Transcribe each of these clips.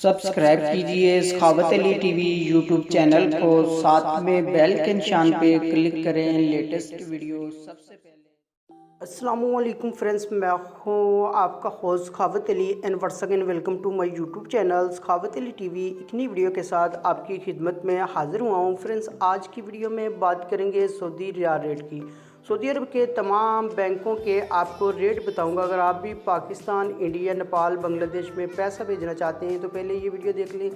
Subscribe कीजिए सखावत Ali TV YouTube channel को, साथ में बेल के निशान पे क्लिक करें लेटेस्ट वीडियो सबसे पहले। अस्सलामुअलैकुम फ्रेंड्स, मैं हूँ आपका host Sakhawat Ali and once again welcome to my YouTube channel Sakhawat Ali TV. एक नई वीडियो के साथ आपकी खिदमत में हाजिर हुआ हूँ। फ्रेंड्स, आज की वीडियो में बात करेंगे सऊदी रियाल रेट की। सऊदी अरब के तमाम बैंकों के आपको रेट बताऊंगा। अगर आप भी पाकिस्तान, इंडिया, नेपाल, बांग्लादेश में पैसा भेजना चाहते हैं तो पहले ये वीडियो देख लें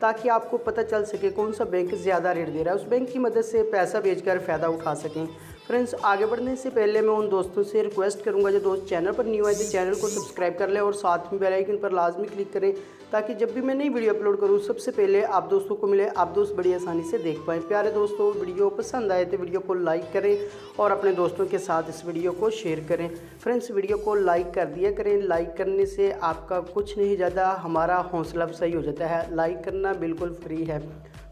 ताकि आपको पता चल सके कौन सा बैंक ज़्यादा रेट दे रहा है, उस बैंक की मदद से पैसा भेजकर फ़ायदा उठा सकें। फ्रेंड्स, आगे बढ़ने से पहले मैं उन दोस्तों से रिक्वेस्ट करूंगा जो दोस्त चैनल पर न्यू आए तो चैनल को सब्सक्राइब कर लें और साथ में बेल आइकन पर लाजमी क्लिक करें ताकि जब भी मैं नई वीडियो अपलोड करूं सबसे पहले आप दोस्तों को मिले, आप दोस्त बड़ी आसानी से देख पाएँ। प्यारे दोस्तों, वीडियो पसंद आए तो वीडियो को लाइक करें और अपने दोस्तों के साथ इस वीडियो को शेयर करें। फ्रेंड्स, वीडियो को लाइक कर दिया करें। लाइक करने से आपका कुछ नहीं ज़्यादा हमारा हौसला अफजाई हो जाता है। लाइक करना बिल्कुल फ्री है।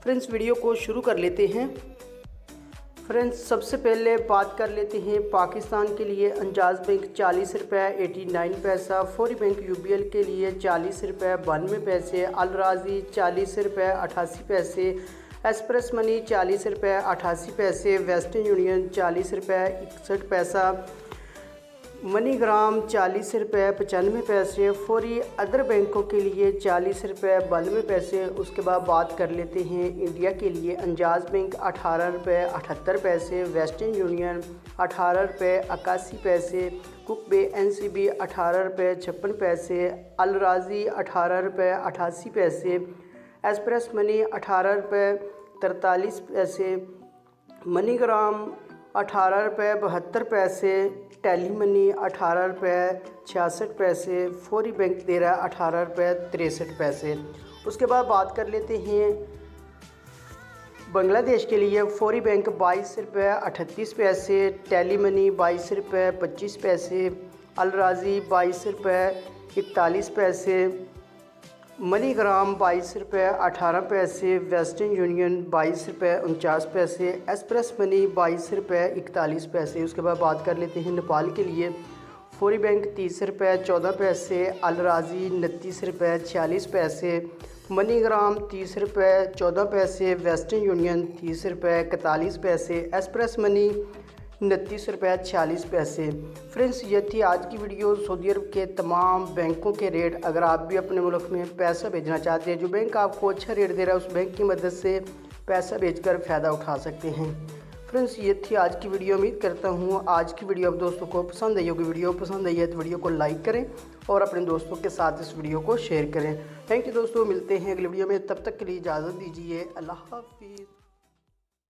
फ्रेंड्स, वीडियो को शुरू कर लेते हैं। फ्रेंड्स, सबसे पहले बात कर लेते हैं पाकिस्तान के लिए। अंजाज बैंक 40 रुपये 89 पैसा, फौरी बैंक यूबीएल के लिए 40 रुपये 92 पैसे, अल राजी 40 रुपये 88 पैसे, एक्सप्रेस मनी 40 रुपये 88 पैसे, वेस्टर्न यूनियन 40 रुपये 61 पैसा, मनीग्राम 40 रुपये 95 पैसे, फौरी अदर बैंकों के लिए 40 रुपये 92 पैसे। उसके बाद बात कर लेते हैं इंडिया के लिए। अंजाज बैंक 18 रुपये 78 पैसे, वेस्टर्न यूनियन 18 रुपये 81 पैसे, कुक बे एनसीबी 18 रुपये 56 पैसे, अल राजी 18 रुपये 88 पैसे, एक्सप्रेस मनी 18 रुपये 43 पैसे, मनीग्राम 18 रुपये 72 पैसे, टेली मनी 18 रुपये 66 पैसे, फौरी बैंक दे रहा है 18 रुपये 63 पैसे। उसके बाद बात कर लेते हैं बांग्लादेश के लिए। फौरी बैंक 22 रुपये 38 पैसे, टेली मनी 22 रुपये 25 पैसे, अल राजी 22 रुपये 41 पैसे, मनीग्राम 22 रुपये 18 पैसे, वेस्टर्न यूनियन 22 रुपये 49 पैसे, एक्सप्रेस मनी 22 रुपये 41 पैसे। उसके बाद बात कर लेते हैं नेपाल के लिए। फौरी बैंक 30 रुपये 14 पैसे, अल राजी 29 रुपये 46 पैसे, मनीग्राम 30 रुपये 14 पैसे, वेस्टर्न यूनियन 30 रुपये 41 पैसे, एक्सप्रेस मनी 29 रुपये 46 पैसे। फ्रेंड्स, ये थी आज की वीडियो सऊदी अरब के तमाम बैंकों के रेट। अगर आप भी अपने मुल्क में पैसा भेजना चाहते हैं, जो बैंक आपको अच्छा रेट दे रहा है उस बैंक की मदद से पैसा भेजकर फ़ायदा उठा सकते हैं। फ्रेंड्स, ये थी आज की वीडियो। उम्मीद करता हूँ आज की वीडियो आप दोस्तों को पसंद आई होगी। वीडियो पसंद आई है तो वीडियो को लाइक करें और अपने दोस्तों के साथ इस वीडियो को शेयर करें। थैंक यू दोस्तों, मिलते हैं अगली वीडियो में। तब तक के लिए इजाज़त दीजिए। अल्लाह हाफिज़।